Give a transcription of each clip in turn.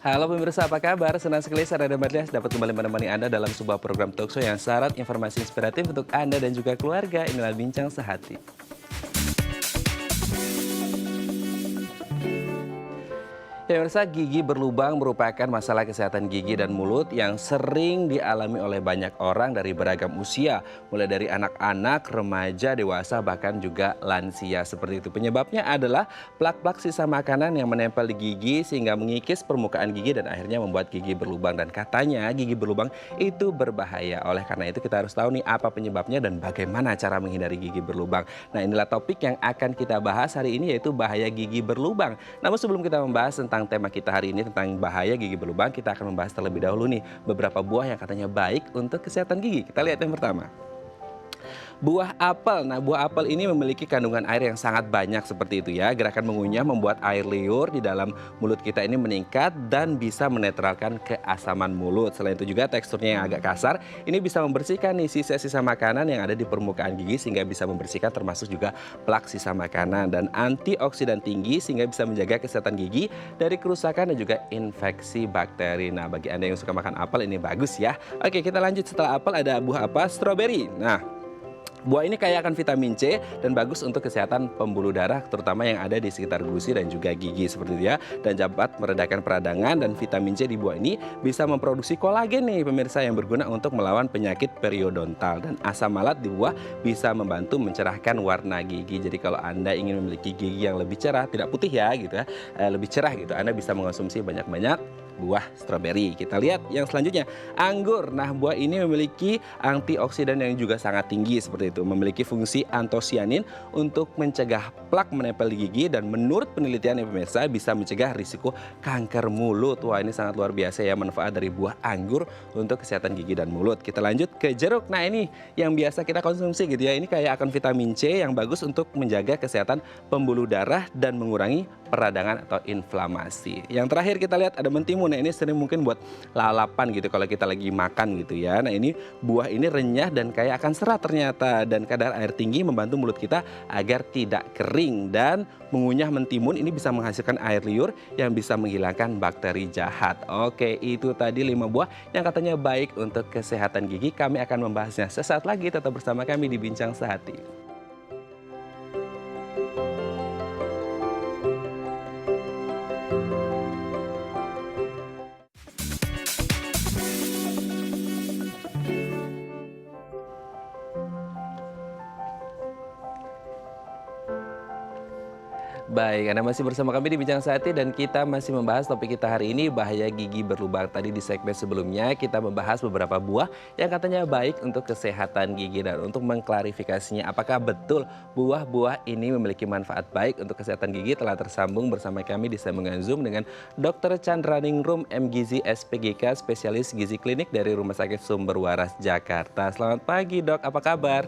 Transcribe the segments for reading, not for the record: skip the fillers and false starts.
Halo pemirsa, apa kabar? Senang sekali saya Rada Madlias dapat kembali menemani Anda dalam sebuah program talkshow yang syarat informasi inspiratif untuk Anda dan juga keluarga. Inilah Bincang Sehati. Ya pemirsa, gigi berlubang merupakan masalah kesehatan gigi dan mulut yang sering dialami oleh banyak orang dari beragam usia, mulai dari anak-anak, remaja, dewasa, bahkan juga lansia. Seperti itu. Penyebabnya adalah plak-plak sisa makanan yang menempel di gigi sehingga mengikis permukaan gigi dan akhirnya membuat gigi berlubang. Dan katanya gigi berlubang itu berbahaya. Oleh karena itu kita harus tahu nih apa penyebabnya dan bagaimana cara menghindari gigi berlubang. Nah, inilah topik yang akan kita bahas hari ini, yaitu bahaya gigi berlubang. Namun sebelum kita membahas tentang tema kita hari ini tentang bahaya gigi berlubang, kita akan membahas terlebih dahulu nih beberapa buah yang katanya baik untuk kesehatan gigi. Kita lihat yang pertama. Buah apel. Nah, buah apel ini memiliki kandungan air yang sangat banyak seperti itu ya. Gerakan mengunyah membuat air liur di dalam mulut kita ini meningkat dan bisa menetralkan keasaman mulut. Selain itu juga teksturnya yang agak kasar, ini bisa membersihkan nih sisa-sisa makanan yang ada di permukaan gigi sehingga bisa membersihkan termasuk juga plak sisa makanan, dan antioksidan tinggi sehingga bisa menjaga kesehatan gigi dari kerusakan dan juga infeksi bakteri. Nah, bagi Anda yang suka makan apel ini bagus ya. Oke, kita lanjut. Setelah apel ada buah apa? Stroberi. Nah, buah ini kaya akan vitamin C dan bagus untuk kesehatan pembuluh darah, terutama yang ada di sekitar gusi dan juga gigi seperti itu ya. Dan dapat meredakan peradangan, dan vitamin C di buah ini bisa memproduksi kolagen nih pemirsa yang berguna untuk melawan penyakit periodontal. Dan asam malat di buah bisa membantu mencerahkan warna gigi. Jadi kalau Anda ingin memiliki gigi yang lebih cerah, tidak putih ya gitu ya, lebih cerah gitu, Anda bisa mengonsumsi banyak-banyak buah stroberi. Kita lihat yang selanjutnya, anggur. Nah, buah ini memiliki antioksidan yang juga sangat tinggi seperti itu, memiliki fungsi antosianin untuk mencegah plak menempel di gigi, dan menurut penelitian yang pemirsa bisa mencegah risiko kanker mulut. Wah, ini sangat luar biasa ya manfaat dari buah anggur untuk kesehatan gigi dan mulut. Kita lanjut ke jeruk. Nah, ini yang biasa kita konsumsi gitu ya. Ini kaya akan vitamin C yang bagus untuk menjaga kesehatan pembuluh darah dan mengurangi peradangan atau inflamasi. Yang terakhir kita lihat ada mentimun. Nah, ini sering mungkin buat lalapan gitu kalau kita lagi makan gitu ya. Nah, ini buah ini renyah dan kaya akan serat ternyata, dan kadar air tinggi membantu mulut kita agar tidak kering, dan mengunyah mentimun ini bisa menghasilkan air liur yang bisa menghilangkan bakteri jahat. Oke, itu tadi 5 buah yang katanya baik untuk kesehatan gigi. Kami akan membahasnya sesaat lagi, tetap bersama kami di Bincang Sehati. Baik, Anda masih bersama kami di Bincang Sehati dan kita masih membahas topik kita hari ini, bahaya gigi berlubang. Tadi di segmen sebelumnya kita membahas beberapa buah yang katanya baik untuk kesehatan gigi, dan untuk mengklarifikasinya apakah betul buah-buah ini memiliki manfaat baik untuk kesehatan gigi, telah tersambung bersama kami di sambungan Zoom dengan Dr. Chandraningrum MGizi SPGK, spesialis gizi klinik dari Rumah Sakit Sumber Waras Jakarta. Selamat pagi Dok, apa kabar?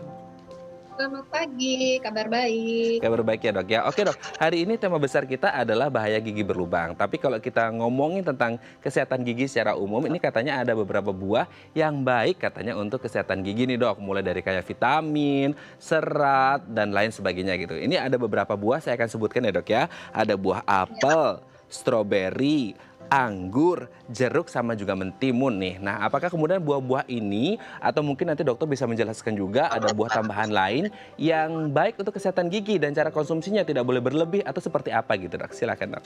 Selamat pagi, kabar baik. Kabar baik ya Dok ya. Oke Dok, hari ini tema besar kita adalah bahaya gigi berlubang. Tapi kalau kita ngomongin tentang kesehatan gigi secara umum, ini katanya ada beberapa buah yang baik katanya untuk kesehatan gigi nih Dok. Mulai dari kayak vitamin, serat, dan lain sebagainya gitu. Ini ada beberapa buah saya akan sebutkan ya Dok ya. Ada buah apel, stroberi, anggur, jeruk, sama juga mentimun nih. Nah, apakah kemudian buah-buah ini, atau mungkin nanti dokter bisa menjelaskan juga ada buah tambahan lain yang baik untuk kesehatan gigi dan cara konsumsinya tidak boleh berlebih atau seperti apa gitu Dok? Silakan Dok.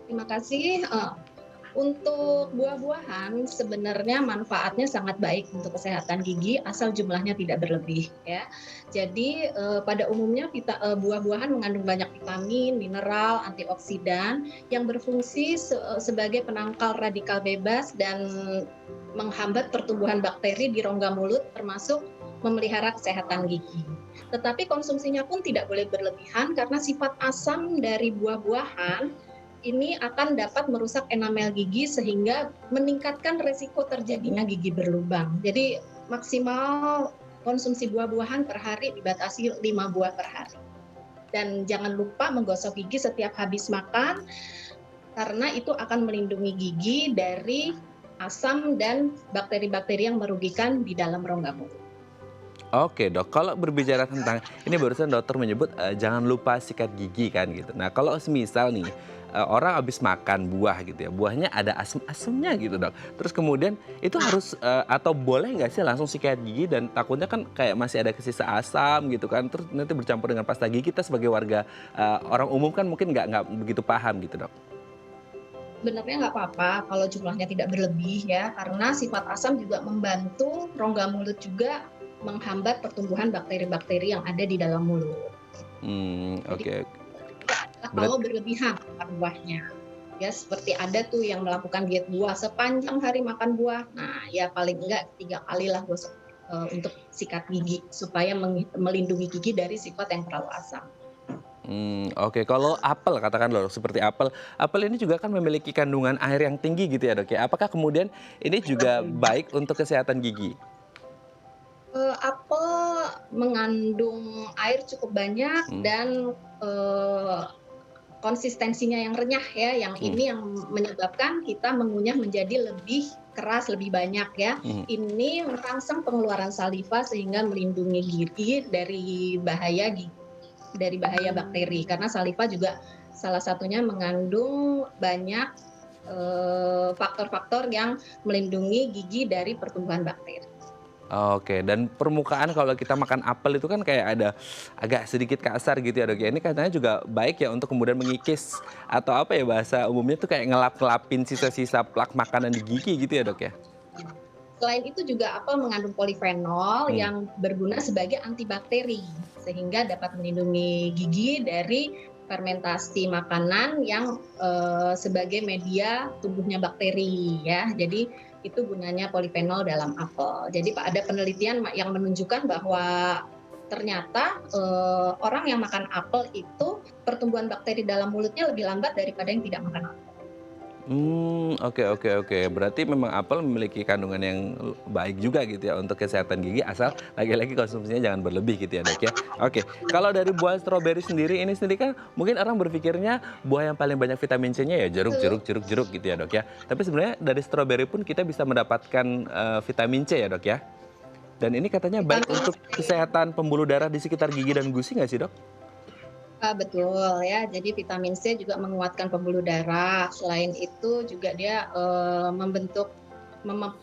Terima kasih. Untuk buah-buahan sebenarnya manfaatnya sangat baik untuk kesehatan gigi asal jumlahnya tidak berlebih ya. Jadi pada umumnya buah-buahan mengandung banyak vitamin, mineral, antioksidan yang berfungsi sebagai penangkal radikal bebas dan menghambat pertumbuhan bakteri di rongga mulut, termasuk memelihara kesehatan gigi. Tetapi konsumsinya pun tidak boleh berlebihan karena sifat asam dari buah-buahan ini akan dapat merusak enamel gigi sehingga meningkatkan resiko terjadinya gigi berlubang. Jadi maksimal konsumsi buah-buahan per hari dibatasi 5 buah per hari. Dan jangan lupa menggosok gigi setiap habis makan karena itu akan melindungi gigi dari asam dan bakteri-bakteri yang merugikan di dalam rongga mulut. Oke dok, kalau berbicara tentang ini barusan dokter menyebut jangan lupa sikat gigi kan gitu. Nah kalau semisal nih orang habis makan buah gitu ya, buahnya ada asem-asemnya gitu dok. Terus kemudian itu harus atau boleh nggak sih langsung sikat gigi dan takutnya kan kayak masih ada kesisa asam gitu kan. Terus nanti bercampur dengan pasta gigi kita sebagai warga orang umum kan mungkin nggak begitu paham gitu dok. Sebenarnya nggak apa-apa kalau jumlahnya tidak berlebih ya, karena sifat asam juga membantu rongga mulut juga menghambat pertumbuhan bakteri-bakteri yang ada di dalam mulut. Jadi Oke. kalau Berat. berlebihan makan buahnya, ya seperti ada tuh yang melakukan diet buah sepanjang hari makan buah. Nah, ya paling enggak 3 kali lah gosok untuk sikat gigi supaya melindungi gigi dari sifat yang terlalu asam. Oke. Kalau apel katakan loh seperti apel, apel ini juga kan memiliki kandungan air yang tinggi gitu ya dok ya. Apakah kemudian ini juga baik untuk kesehatan gigi? Apel mengandung air cukup banyak Hmm, dan eee, konsistensinya yang renyah ya, yang hmm, ini yang menyebabkan kita mengunyah menjadi lebih keras, lebih banyak ya. hmm. Ini merangsang pengeluaran saliva sehingga melindungi gigi dari bahaya bakteri, karena saliva juga salah satunya mengandung banyak faktor-faktor yang melindungi gigi dari pertumbuhan bakteri. Oke, dan permukaan kalau kita makan apel itu kan kayak ada agak sedikit kasar gitu ya dok ya. Ini katanya juga baik ya untuk kemudian mengikis atau apa ya bahasa umumnya tuh kayak ngelap-ngelapin sisa-sisa plak makanan di gigi gitu ya dok ya. Selain itu juga apel mengandung polifenol Hmm. yang berguna sebagai antibakteri, sehingga dapat melindungi gigi dari fermentasi makanan yang sebagai media tumbuhnya bakteri ya. Jadi itu gunanya polifenol dalam apel. Jadi ada penelitian yang menunjukkan bahwa ternyata orang yang makan apel itu pertumbuhan bakteri dalam mulutnya lebih lambat daripada yang tidak makan apel. Oke oke oke. Berarti memang apel memiliki kandungan yang baik juga gitu ya untuk kesehatan gigi asal lagi-lagi konsumsinya jangan berlebih gitu ya dok ya. Oke, kalau dari buah stroberi sendiri ini sendiri kan mungkin orang berpikirnya buah yang paling banyak vitamin C-nya ya jeruk, jeruk, jeruk, jeruk gitu ya dok ya. Tapi sebenarnya dari stroberi pun kita bisa mendapatkan vitamin C ya dok ya. Dan ini katanya baik Vitamin untuk C. kesehatan pembuluh darah di sekitar gigi dan gusi nggak sih dok? Betul ya, jadi vitamin C juga menguatkan pembuluh darah. Selain itu juga dia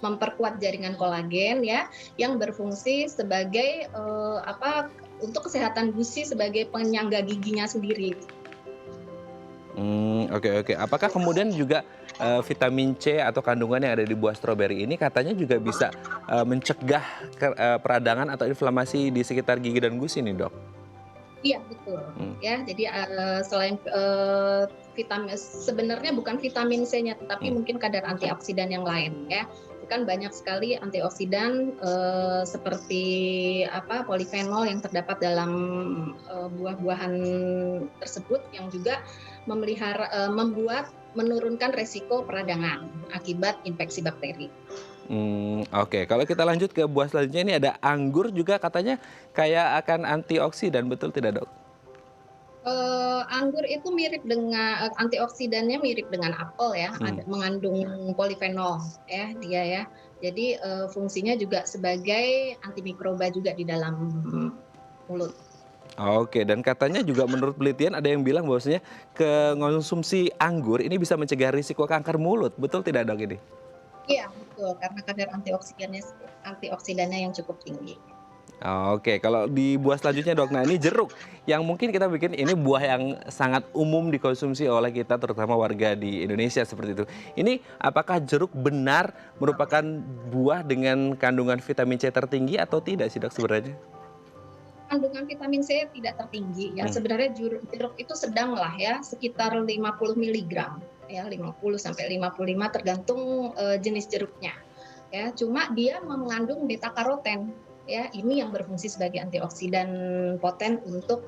memperkuat jaringan kolagen ya, yang berfungsi sebagai untuk kesehatan gusi sebagai penyangga giginya sendiri. Oke oke. Apakah kemudian juga, vitamin C atau kandungan yang ada di buah stroberi ini katanya juga bisa, mencegah peradangan atau inflamasi di sekitar gigi dan gusi nih, Dok? Iya betul Mmm, ya, jadi selain vitamin sebenarnya bukan vitamin C-nya, tetapi mmm. mungkin kadar antioksidan yang lain ya. Kan banyak sekali antioksidan seperti polifenol yang terdapat dalam buah-buahan tersebut yang juga membuat menurunkan resiko peradangan akibat infeksi bakteri. Oke. Kalau kita lanjut ke buah selanjutnya ini ada anggur juga katanya kayak akan antioksidan, betul tidak, Dok? Anggur itu mirip dengan antioksidannya mirip dengan apel ya, Mmm. mengandung polifenol ya dia ya. Jadi, fungsinya juga sebagai antimikroba juga di dalam mulut. Oke, dan katanya juga menurut penelitian ada yang bilang bahwasanya konsumsi anggur ini bisa mencegah risiko kanker mulut, betul tidak, Dok, ini? Iya betul, karena kadar antioksidannya yang cukup tinggi. Oke, kalau di buah selanjutnya dok, nah ini jeruk yang mungkin kita bikin ini buah yang sangat umum dikonsumsi oleh kita terutama warga di Indonesia seperti itu. Ini apakah jeruk benar merupakan buah dengan kandungan vitamin C tertinggi atau tidak sih dok sebenarnya? Kandungan vitamin C tidak tertinggi ya, Hmm. sebenarnya jeruk itu sedang lah ya, sekitar 50 miligram ya, 50 sampai 55 tergantung jenis jeruknya. Ya, cuma dia mengandung beta karoten ya, ini yang berfungsi sebagai antioksidan poten untuk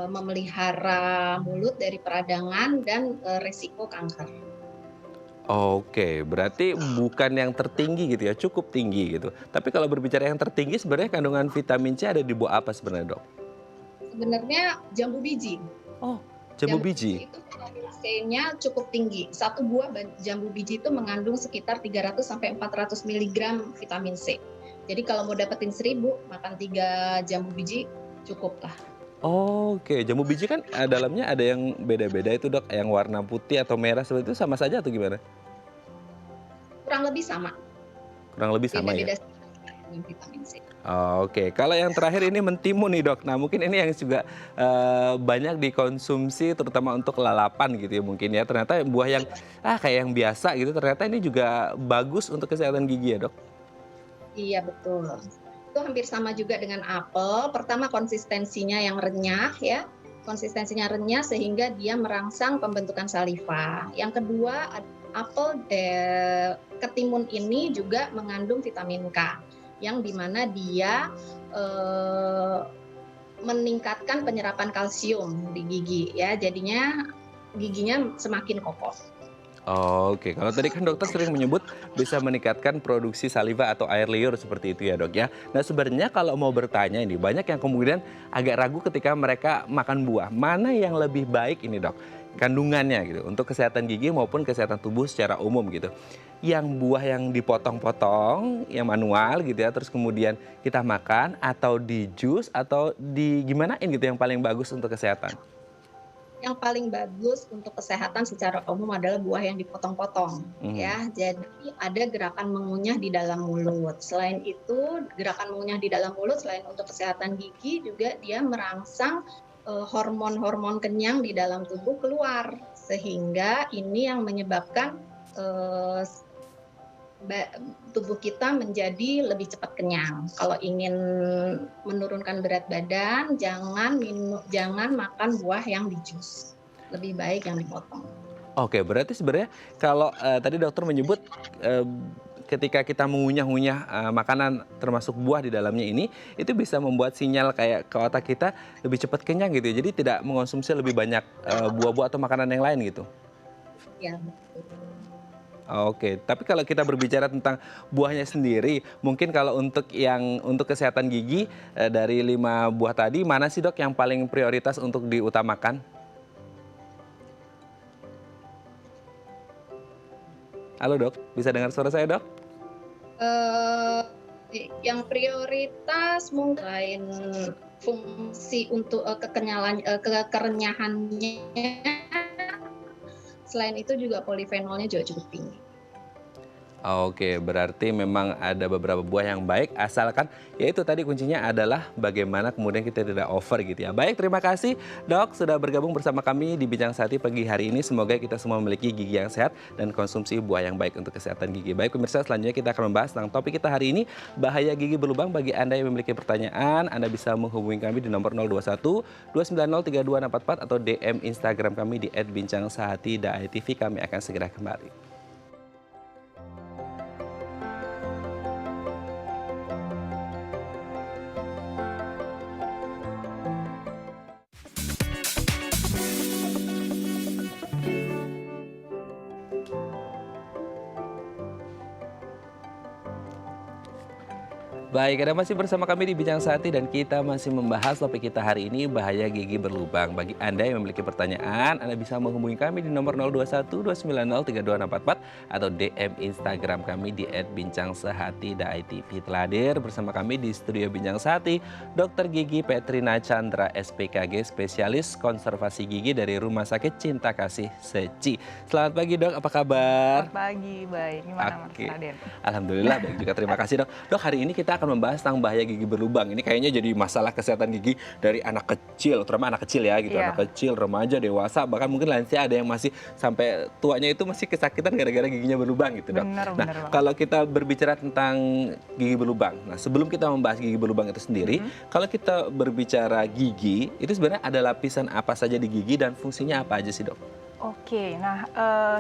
memelihara mulut dari peradangan dan resiko kanker. Oke, berarti bukan yang tertinggi gitu ya, cukup tinggi gitu. Tapi kalau berbicara yang tertinggi sebenarnya kandungan vitamin C ada di buah apa sebenarnya dok? Sebenarnya jambu biji. Oh, jambu Jambu biji. biji itu vitamin C-nya cukup tinggi. Satu buah jambu biji itu mengandung sekitar 300 sampai 400 miligram vitamin C. Jadi kalau mau dapetin 1000, makan 3 jambu biji cukup lah. Oke, jambu biji kan dalamnya ada yang beda-beda itu dok, yang warna putih atau merah seperti itu sama saja atau gimana? Kurang lebih sama, Kurang lebih sama ya? beda-beda dengan vitamin C. Oke, kalau yang terakhir ini mentimun nih dok. Nah mungkin ini yang juga banyak dikonsumsi terutama untuk lalapan gitu ya mungkin ya. Ternyata buah yang kayak yang biasa gitu ternyata ini juga bagus untuk kesehatan gigi ya dok? Iya betul. Itu hampir sama juga dengan apel. Pertama konsistensinya yang renyah ya. Konsistensinya renyah sehingga dia merangsang pembentukan saliva. Yang kedua, apel ketimun ini juga mengandung vitamin K yang dimana dia meningkatkan penyerapan kalsium di gigi ya. Jadinya giginya semakin kokoh. Oke, kalau tadi kan dokter sering menyebut bisa meningkatkan produksi saliva atau air liur seperti itu ya dok ya. Nah sebenarnya kalau mau bertanya ini banyak yang kemudian agak ragu ketika mereka makan buah. Mana yang lebih baik ini dok? Kandungannya gitu untuk kesehatan gigi maupun kesehatan tubuh secara umum gitu. Yang buah yang dipotong-potong, yang manual gitu ya, terus kemudian kita makan atau di jus atau di gimanain gitu yang paling bagus untuk kesehatan? Yang paling bagus untuk kesehatan secara umum adalah buah yang dipotong-potong Mhm. ya. Jadi ada gerakan mengunyah di dalam mulut. Selain itu, gerakan mengunyah di dalam mulut selain untuk kesehatan gigi juga dia merangsang hormon-hormon kenyang di dalam tubuh keluar. Sehingga ini yang menyebabkan eh, tubuh kita menjadi lebih cepat kenyang. Kalau ingin menurunkan berat badan, jangan makan buah yang di jus. Lebih baik yang dipotong. Oke, berarti sebenarnya kalau tadi dokter menyebut eee, ketika kita mengunyah-ngunyah makanan termasuk buah di dalamnya ini, itu bisa membuat sinyal kayak ke otak kita lebih cepat kenyang gitu ya. Jadi tidak mengonsumsi lebih banyak buah-buah atau makanan yang lain gitu? Ya, betul. Oke, tapi kalau kita berbicara tentang buahnya sendiri, mungkin kalau untuk kesehatan gigi dari 5 buah tadi, mana sih dok yang paling prioritas untuk diutamakan? Halo dok, bisa dengar suara saya dok? Eh, yang prioritas mungkin fungsi untuk kerenyahannya. Selain itu juga polifenolnya juga cukup tinggi. Oke, berarti memang ada beberapa buah yang baik, asalkan ya itu tadi kuncinya adalah bagaimana kemudian kita tidak over gitu ya. Baik, terima kasih dok sudah bergabung bersama kami di Bincang Sehati pagi hari ini. Semoga kita semua memiliki gigi yang sehat dan konsumsi buah yang baik untuk kesehatan gigi. Baik pemirsa, selanjutnya kita akan membahas tentang topik kita hari ini, bahaya gigi berlubang. Bagi Anda yang memiliki pertanyaan, Anda bisa menghubungi kami di nomor 021 290 32644 atau DM Instagram kami di @bincangsehati.itv. Kami akan segera kembali. Baik, Anda masih bersama kami di Bincang Sehati dan kita masih membahas topik kita hari ini, bahaya gigi berlubang. Bagi Anda yang memiliki pertanyaan, Anda bisa menghubungi kami di nomor 021 290 32644 atau DM Instagram kami di @bincangsehati.itv. Telah hadir bersama kami di studio Bincang Sehati, Dr. Gigi Petrina Chandra SPKG, spesialis konservasi gigi dari Rumah Sakit Cinta Kasih Seci. Selamat pagi dok, apa kabar? Selamat pagi, baik. Gimana Mas Oke. Raden? Alhamdulillah baik juga, terima kasih dok. Dok, hari ini kita akan membahas tentang bahaya gigi berlubang. Ini kayaknya jadi masalah kesehatan gigi dari anak kecil, terutama anak kecil ya gitu. Iya. Anak kecil, remaja, dewasa, bahkan mungkin lansia ada yang masih sampai tuanya itu masih kesakitan gara-gara giginya berlubang gitu dok. Benar Nah, banget. kalau kita berbicara tentang gigi berlubang, nah sebelum kita membahas gigi berlubang itu sendiri, kalau kita berbicara gigi, itu sebenarnya ada lapisan apa saja di gigi dan fungsinya apa aja sih dok? Oke, nah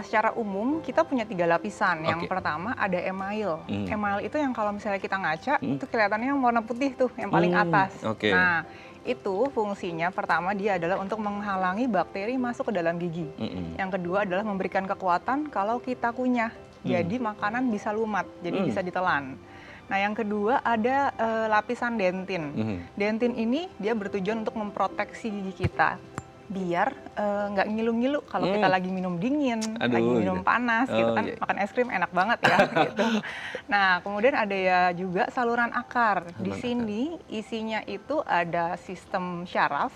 secara umum kita punya 3 lapisan. Yang Oke. pertama ada email. Hmm. Email itu yang kalau misalnya kita ngaca, Hmm. itu kelihatannya yang warna putih tuh, yang paling atas. Oke. Nah, itu fungsinya pertama dia adalah untuk menghalangi bakteri masuk ke dalam gigi. Mm-mm. Yang kedua adalah memberikan kekuatan kalau kita kunyah. Jadi makanan bisa lumat, jadi bisa ditelan. Nah, yang kedua ada lapisan dentin. Mhm. Dentin ini dia bertujuan untuk memproteksi gigi kita. biar nggak ngilu-ngilu kalau kita lagi minum dingin, Aduh, lagi minum gitu. panas gitu kan, Iya. makan es krim enak banget ya gitu. Nah, kemudian ada ya juga saluran akar. Di Saluran sini isinya itu ada sistem syaraf,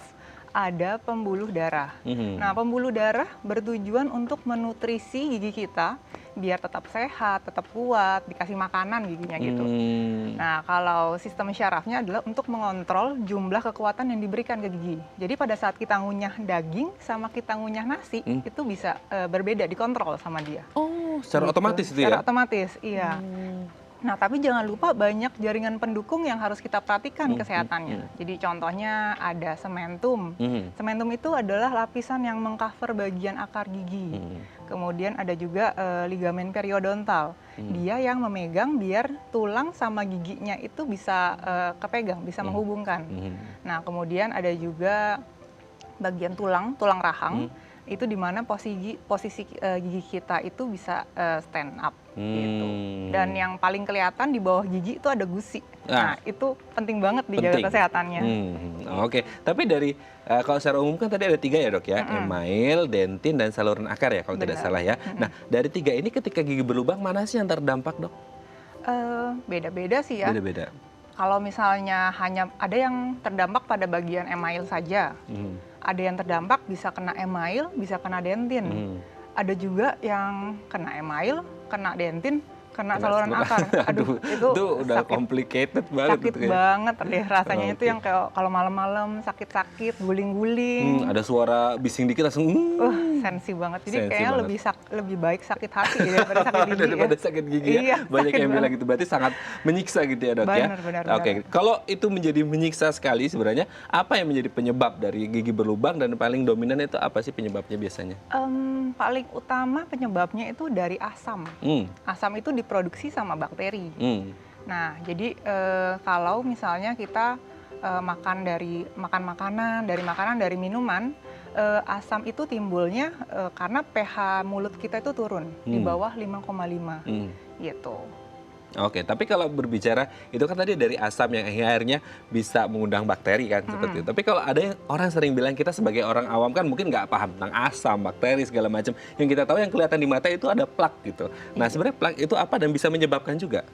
ada pembuluh darah. Nah, pembuluh darah bertujuan untuk menutrisi gigi kita biar tetap sehat, tetap kuat, dikasih makanan giginya gitu. Nah, kalau sistem syarafnya adalah untuk mengontrol jumlah kekuatan yang diberikan ke gigi. Jadi pada saat kita ngunyah daging sama kita ngunyah nasi, itu bisa berbeda, dikontrol sama dia. Oh, secara Gitu. otomatis itu Secara ya? otomatis, iya. Nah, tapi jangan lupa banyak jaringan pendukung yang harus kita perhatikan kesehatannya. Jadi contohnya ada sementum. Sementum itu adalah lapisan yang mengcover bagian akar gigi. Kemudian ada juga ligamen periodontal. Dia yang memegang biar tulang sama giginya itu bisa kepegang, bisa menghubungkan. Nah, kemudian ada juga bagian tulang rahang. Itu di mana posisi gigi kita itu bisa stand up gitu. Dan yang paling kelihatan di bawah gigi itu ada gusi. Nah, itu penting banget dijaga Penting. kesehatannya. Oke, tapi dari kalau secara umum kan tadi ada 3 ya dok ya, email, dentin, dan saluran akar ya kalau tidak Benar. salah ya. Nah, dari 3 ini ketika gigi berlubang mana sih yang terdampak dok? Beda-beda sih ya. Beda-beda. Kalau misalnya hanya ada yang terdampak pada bagian email saja. Ada yang terdampak bisa kena email, bisa kena dentin. Ada juga yang kena email, kena dentin, kena saluran akar. Aduh, itu udah sakit. complicated banget. Sakit gitu ya. banget deh rasanya. Itu Oke. yang kayak kalau malam-malam sakit-sakit, guling-guling. Ada suara bising dikit langsung. Sensi banget. Jadi Sensi kayaknya banget. lebih baik sakit hati daripada sakit gigi. Daripada ya. sakit gigi ya. Iya, Banyak sakit yang bilang banget. gitu. Berarti sangat menyiksa gitu ya dok ya. Benar. Oke, kalau itu menjadi menyiksa sekali sebenarnya apa yang menjadi penyebab dari gigi berlubang dan paling dominan itu apa sih penyebabnya biasanya? Paling utama penyebabnya itu dari asam. Asam itu diproduksi sama bakteri. Nah, jadi kalau misalnya kita makan makanan dari minuman, asam itu timbulnya karena pH mulut kita itu turun di bawah 5,5 gitu. Oke, tapi kalau berbicara itu kan tadi dari asam yang akhirnya bisa mengundang bakteri kan seperti itu. Tapi kalau ada yang orang sering bilang kita sebagai orang awam kan mungkin nggak paham tentang asam, bakteri segala macam. Yang kita tahu yang kelihatan di mata itu ada plak gitu. Nah sebenarnya plak itu apa dan bisa menyebabkan juga?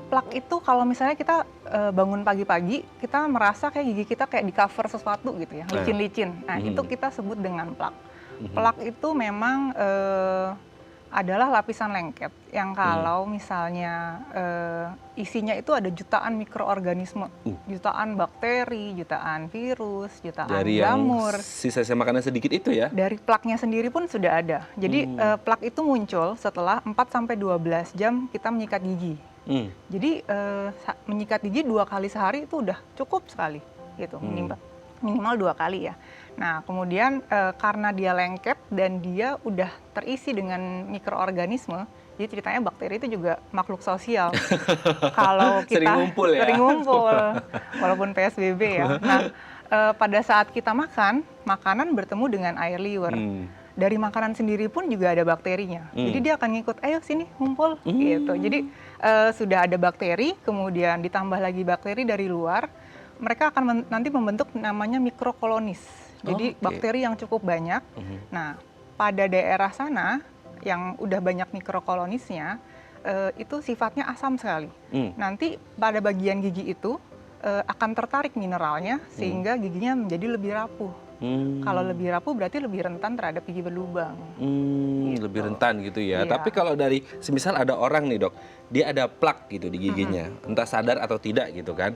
Plak itu kalau misalnya kita bangun pagi-pagi, kita merasa kayak gigi kita kayak di cover sesuatu gitu ya, licin-licin. Nah, itu kita sebut dengan plak. Plak itu memang adalah lapisan lengket yang kalau misalnya isinya itu ada jutaan mikroorganisme, jutaan bakteri, jutaan virus, jutaan Dari jamur. yang sisa-sisa makanan sedikit itu ya? Dari plaknya sendiri pun sudah ada. Jadi plak itu muncul setelah 4-12 jam kita menyikat gigi. Jadi menyikat gigi 2 kali sehari itu udah cukup sekali gitu, minimal 2 kali ya. Nah kemudian karena dia lengket dan dia udah terisi dengan mikroorganisme, jadi ceritanya bakteri itu juga makhluk sosial. Kalau kita Sering ngumpul ya? Sering ngumpul, walaupun PSBB ya. Nah pada saat kita makan, makanan bertemu dengan air liur. Dari makanan sendiri pun juga ada bakterinya. Jadi dia akan ngikut, ayo sini ngumpul gitu. Jadi sudah ada bakteri, kemudian ditambah lagi bakteri dari luar, mereka akan nanti membentuk namanya mikrokolonis. Jadi bakteri yang cukup banyak. Nah, pada daerah sana yang udah banyak mikrokolonisnya, itu sifatnya asam sekali. Nanti pada bagian gigi itu akan tertarik mineralnya sehingga giginya menjadi lebih rapuh. Kalau lebih rapuh berarti lebih rentan terhadap gigi berlubang. Gitu. Lebih rentan gitu ya. Iya. Tapi kalau dari semisal ada orang nih dok, dia ada plak gitu di giginya, entah sadar atau tidak gitu kan.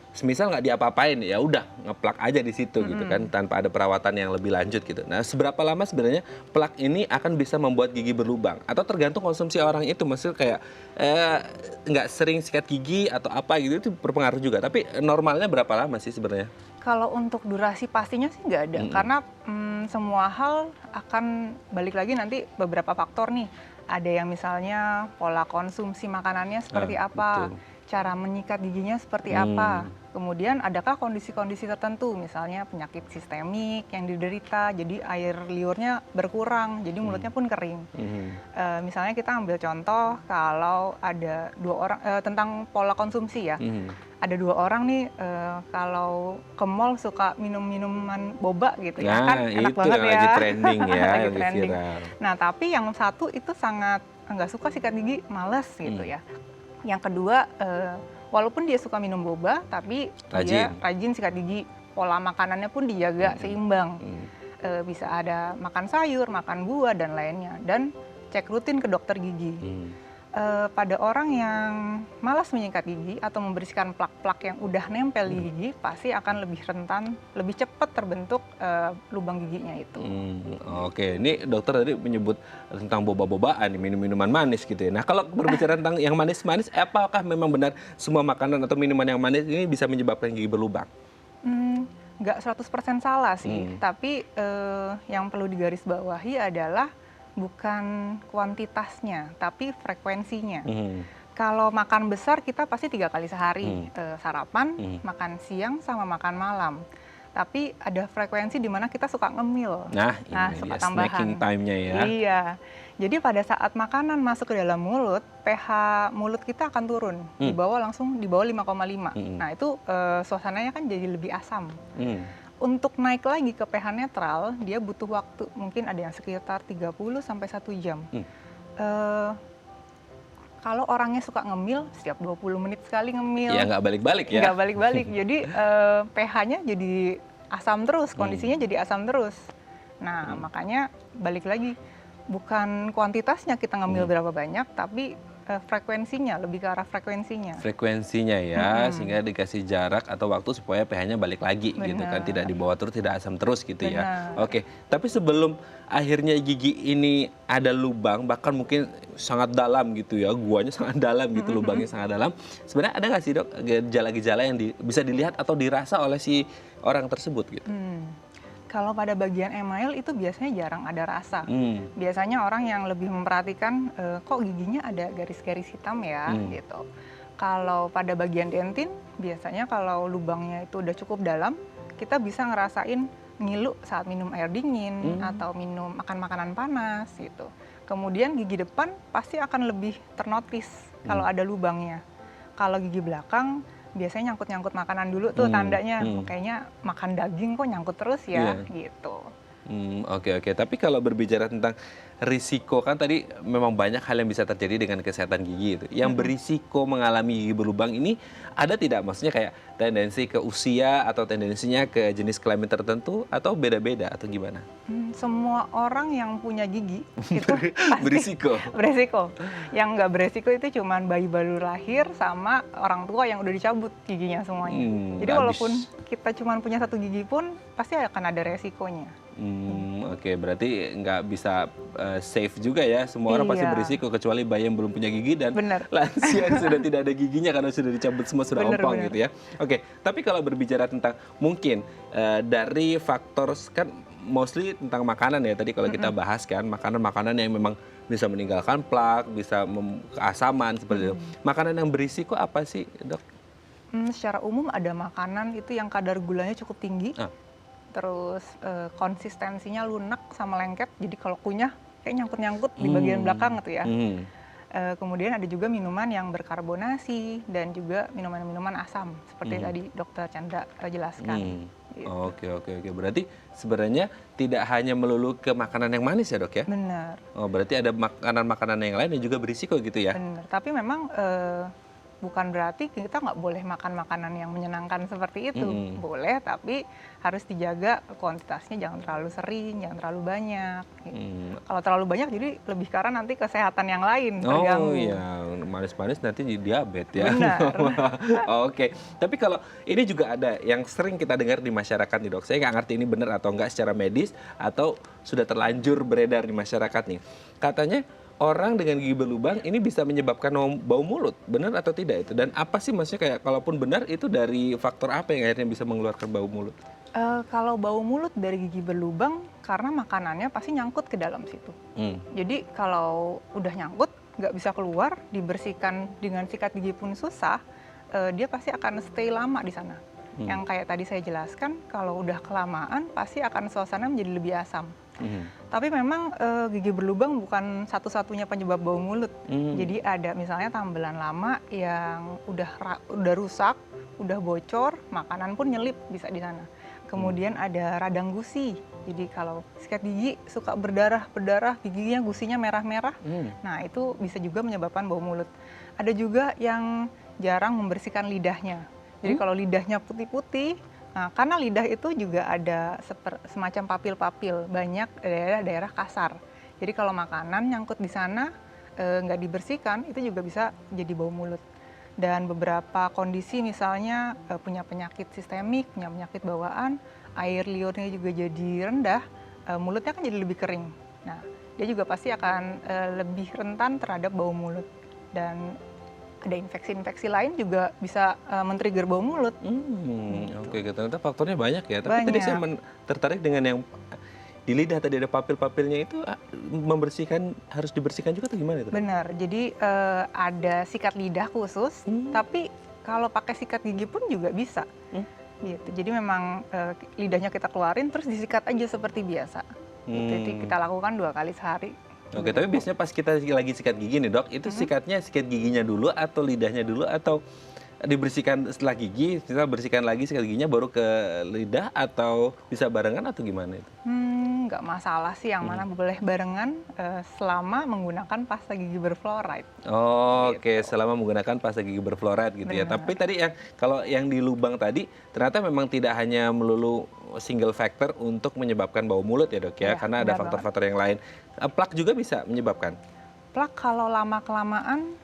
Semisal nggak diapa-apain ya udah ngeplak aja di situ gitu kan tanpa ada perawatan yang lebih lanjut gitu. Nah seberapa lama sebenarnya plak ini akan bisa membuat gigi berlubang atau tergantung konsumsi orang itu, maksudnya kayak nggak sering sikat gigi atau apa gitu itu berpengaruh juga. Tapi normalnya berapa lama sih sebenarnya? Kalau untuk durasi pastinya sih nggak ada, karena semua hal akan balik lagi nanti beberapa faktor nih. Ada yang misalnya pola konsumsi makanannya seperti apa, betul. cara menyikat giginya seperti apa, Kemudian adakah kondisi-kondisi tertentu, misalnya penyakit sistemik yang diderita, jadi air liurnya berkurang, jadi mulutnya pun kering. Misalnya kita ambil contoh kalau ada 2 orang, tentang pola konsumsi ya. Ada 2 orang nih, kalau ke mall suka minum minuman boba gitu ya, kan enak itu banget yang ya. lagi trending ya, Lagi lagi trending. viral. Nah, tapi yang satu itu sangat nggak suka sikat gigi, males gitu ya. Yang kedua, walaupun dia suka minum boba, tapi dia rajin sikat gigi. Pola makanannya pun dijaga seimbang. Bisa ada makan sayur, makan buah, dan lainnya. Dan cek rutin ke dokter gigi. Pada orang yang malas menyikat gigi atau membersihkan plak-plak yang udah nempel di gigi, pasti akan lebih rentan, lebih cepat terbentuk lubang giginya itu. Oke, ini dokter tadi menyebut tentang boba-bobaan, minum-minuman manis gitu ya. Nah, kalau berbicara tentang yang manis-manis, apakah memang benar semua makanan atau minuman yang manis ini bisa menyebabkan gigi berlubang? Nggak 100% salah sih, tapi yang perlu digarisbawahi adalah bukan kuantitasnya, tapi frekuensinya. Kalau makan besar kita pasti 3 kali sehari, sarapan, makan siang, sama makan malam. Tapi ada frekuensi di mana kita suka ngemil. Nah ini suka dia tambahan. snacking time-nya ya. Iya. Jadi pada saat makanan masuk ke dalam mulut, pH mulut kita akan turun, di bawah 5,5. Nah itu suasananya kan jadi lebih asam. Untuk naik lagi ke pH netral, dia butuh waktu, mungkin ada yang sekitar 30 sampai 1 jam. Kalau orangnya suka ngemil, setiap 20 menit sekali ngemil. Ya nggak balik-balik ya. Nggak balik-balik, jadi pH-nya jadi asam terus, kondisinya jadi asam terus. Nah makanya balik lagi, bukan kuantitasnya kita ngemil berapa banyak, tapi frekuensinya, lebih ke arah frekuensinya. Frekuensinya ya, sehingga dikasih jarak atau waktu supaya pH-nya balik lagi gitu kan, tidak dibawa terus, tidak asam terus gitu ya. Oke, tapi sebelum akhirnya gigi ini ada lubang, bahkan mungkin sangat dalam gitu ya, guanya sangat dalam gitu, lubangnya sangat dalam. Sebenarnya ada nggak sih dok gejala-gejala yang bisa dilihat atau dirasa oleh si orang tersebut gitu? Kalau pada bagian email itu biasanya jarang ada rasa. Biasanya orang yang lebih memperhatikan kok giginya ada garis-garis hitam ya gitu. Kalau pada bagian dentin, biasanya kalau lubangnya itu udah cukup dalam, kita bisa ngerasain ngilu saat minum air dingin atau makan makanan panas gitu. Kemudian gigi depan pasti akan lebih ternotis kalau ada lubangnya. Kalau gigi belakang biasanya nyangkut-nyangkut makanan dulu tuh tandanya, kayaknya makan daging kok nyangkut terus ya gitu. Oke. Tapi kalau berbicara tentang risiko, kan tadi memang banyak hal yang bisa terjadi dengan kesehatan gigi itu. Yang berisiko mengalami gigi berlubang ini ada tidak? Maksudnya kayak tendensi ke usia atau tendensinya ke jenis kelamin tertentu atau beda-beda atau gimana? Semua orang yang punya gigi itu pasti beresiko. Yang nggak beresiko itu cuman bayi baru lahir sama orang tua yang udah dicabut giginya semuanya. Jadi walaupun kita cuman punya 1 gigi pun pasti akan ada resikonya. Oke, berarti nggak bisa safe juga ya. Semua orang pasti berisiko, kecuali bayi yang belum punya gigi dan lansia yang sudah tidak ada giginya karena sudah dicabut semua, sudah ompong gitu ya. Oke, tapi kalau berbicara tentang mungkin dari faktor, kan mostly tentang makanan ya. Tadi kalau kita bahas kan, makanan-makanan yang memang bisa meninggalkan plak, bisa keasaman seperti itu. Makanan yang berisiko apa sih dok? Secara umum ada makanan itu yang kadar gulanya cukup tinggi. Terus konsistensinya lunak sama lengket, jadi kalau kunyah kayak nyangkut-nyangkut di bagian belakang gitu ya. Kemudian ada juga minuman yang berkarbonasi dan juga minuman-minuman asam seperti tadi Dokter Chandra jelaskan. Gitu. Oke. Berarti sebenarnya tidak hanya melulu ke makanan yang manis ya dok ya? Benar. Oh, berarti ada makanan-makanan yang lain yang juga berisiko gitu ya? Benar. Tapi memang bukan berarti kita nggak boleh makan makanan yang menyenangkan seperti itu. Boleh, tapi harus dijaga kuantitasnya, jangan terlalu sering, jangan terlalu banyak. Gitu. Kalau terlalu banyak jadi lebih karena nanti kesehatan yang lain terganggu. Oh iya, manis-manis nanti jadi diabetes ya. Benar. Oke, tapi kalau ini juga ada yang sering kita dengar di masyarakat nih dok. Saya nggak ngerti ini benar atau enggak secara medis atau sudah terlanjur beredar di masyarakat nih. Katanya orang dengan gigi berlubang ini bisa menyebabkan bau mulut, benar atau tidak itu? Dan apa sih maksudnya, kayak kalaupun benar itu dari faktor apa yang akhirnya bisa mengeluarkan bau mulut? Kalau bau mulut dari gigi berlubang karena makanannya pasti nyangkut ke dalam situ. Jadi kalau udah nyangkut nggak bisa keluar, dibersihkan dengan sikat gigi pun susah, dia pasti akan stay lama di sana. Yang kayak tadi saya jelaskan, kalau udah kelamaan pasti akan suasana menjadi lebih asam. Tapi memang gigi berlubang bukan satu-satunya penyebab bau mulut. Jadi ada misalnya tambelan lama yang udah rusak, udah bocor, makanan pun nyelip bisa di sana. Kemudian ada radang gusi. Jadi kalau sikat gigi suka berdarah, giginya gusinya merah-merah. Nah, itu bisa juga menyebabkan bau mulut. Ada juga yang jarang membersihkan lidahnya. Jadi kalau lidahnya putih-putih, nah karena lidah itu juga ada semacam papil-papil, banyak daerah-daerah kasar. Jadi kalau makanan nyangkut di sana nggak dibersihkan, itu juga bisa jadi bau mulut. Dan beberapa kondisi misalnya punya penyakit sistemik, punya penyakit bawaan, air liurnya juga jadi rendah, mulutnya kan jadi lebih kering. Nah, dia juga pasti akan lebih rentan terhadap bau mulut. Dan ada infeksi-infeksi lain juga bisa men-trigger bau mulut. Oke, ternyata faktornya banyak ya. Tapi tadi saya tertarik dengan yang di lidah tadi ada papil-papilnya itu harus dibersihkan juga atau gimana itu? Benar, jadi ada sikat lidah khusus, tapi kalau pakai sikat gigi pun juga bisa. Gitu. Jadi memang lidahnya kita keluarin terus disikat aja seperti biasa. Jadi kita lakukan 2 kali sehari. Oke, tapi biasanya pas kita lagi sikat gigi nih dok, itu sikat giginya dulu atau lidahnya dulu atau dibersihkan setelah gigi, kita bersihkan lagi sikat giginya baru ke lidah atau bisa barengan atau gimana itu? Nggak masalah sih yang mana boleh barengan selama menggunakan pasta gigi berfluoride. Oke, selama menggunakan pasta gigi berfluoride gitu ya. Tapi tadi kalau yang di lubang tadi ternyata memang tidak hanya melulu single factor untuk menyebabkan bau mulut ya dok ya, karena ada faktor-faktor yang lain. Plak juga bisa menyebabkan? Plak kalau lama-kelamaan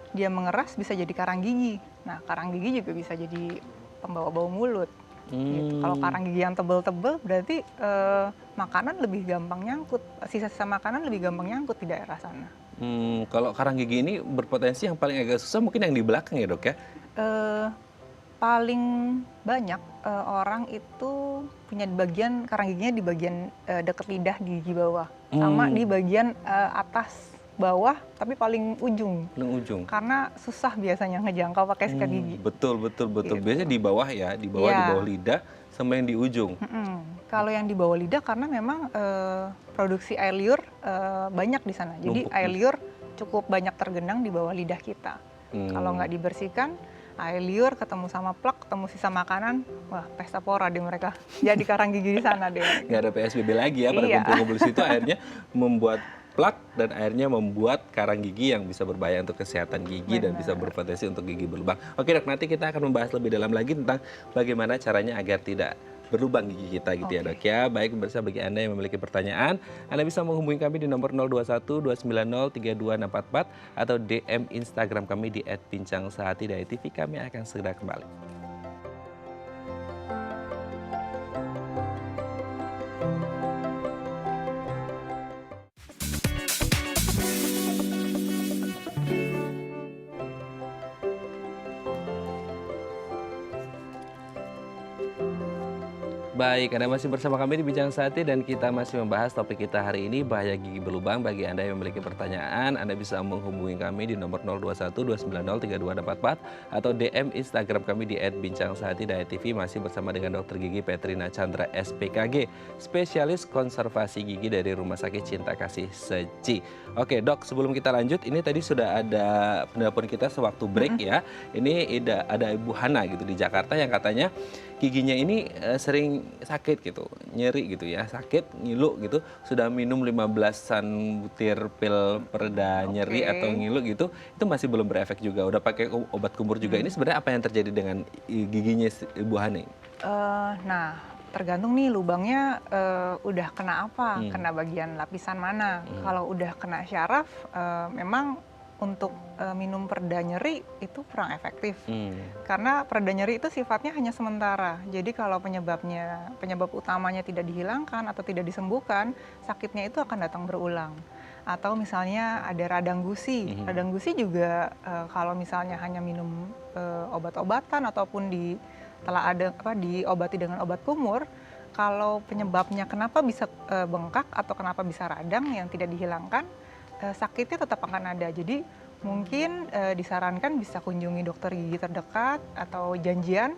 dia mengeras bisa jadi karang gigi. Nah, karang gigi juga bisa jadi pembawa bau mulut. Gitu. Kalau karang gigi yang tebel-tebel berarti makanan lebih gampang nyangkut, sisa-sisa makanan lebih gampang nyangkut di daerah sana. Kalau karang gigi ini berpotensi yang paling agak susah mungkin yang di belakang ya dok ya? Paling banyak orang itu punya bagian karang giginya di bagian dekat lidah di gigi bawah, sama di bagian atas bawah tapi paling ujung. Karena susah biasanya ngejangkau pakai sikat gigi. Betul. Gitu. Biasanya di bawah ya, di bawah lidah sama yang di ujung. Kalau yang di bawah lidah karena memang produksi air liur banyak di sana. Jadi air liur cukup banyak tergenang di bawah lidah kita. Kalau nggak dibersihkan, air liur ketemu sama plak, ketemu sisa makanan, wah pesta pora deh mereka. Jadi karang gigi di sana deh. Nggak ada PSBB lagi ya, pada kumpul-kumpul di situ akhirnya membuat plak dan akhirnya membuat karang gigi yang bisa berbahaya untuk kesehatan gigi dan bisa berpotensi untuk gigi berlubang. Oke dok, nanti kita akan membahas lebih dalam lagi tentang bagaimana caranya agar tidak berlubang gigi kita gitu ya dok ya. Baik, pemirsa, bagi Anda yang memiliki pertanyaan, Anda bisa menghubungi kami di nomor 021 290 32644 atau DM Instagram kami di @bincangsehati dari TV. Kami akan segera kembali. Baik, Anda masih bersama kami di Bincang Sehati dan kita masih membahas topik kita hari ini, bahaya gigi berlubang. Bagi Anda yang memiliki pertanyaan, Anda bisa menghubungi kami di nomor 021 290 32644 atau DM Instagram kami di @bincangsehati dari TV. Masih bersama dengan Dr. Gigi Petrina Chandra SPKG, spesialis konservasi gigi dari Rumah Sakit Cinta Kasih Seci. Oke dok, sebelum kita lanjut, ini tadi sudah ada penelpon kita sewaktu break ya. Ini ada Ibu Hana gitu di Jakarta yang katanya giginya ini sering sakit gitu, nyeri gitu ya, sakit, ngilu gitu, sudah minum 15-an butir pil pereda nyeri atau ngilu gitu, itu masih belum berefek juga, udah pakai obat kumur juga. Ini sebenarnya apa yang terjadi dengan giginya Ibu Hani? Nah, tergantung nih lubangnya udah kena apa, kena bagian lapisan mana. Kalau udah kena syaraf, memang untuk minum pereda nyeri itu kurang efektif. Karena pereda nyeri itu sifatnya hanya sementara. Jadi kalau penyebab utamanya tidak dihilangkan atau tidak disembuhkan, sakitnya itu akan datang berulang. Atau misalnya ada radang gusi. Radang gusi juga kalau misalnya hanya minum obat-obatan ataupun diobati dengan obat kumur, kalau penyebabnya kenapa bisa bengkak atau kenapa bisa radang yang tidak dihilangkan, sakitnya tetap akan ada. Jadi mungkin disarankan bisa kunjungi dokter gigi terdekat atau janjian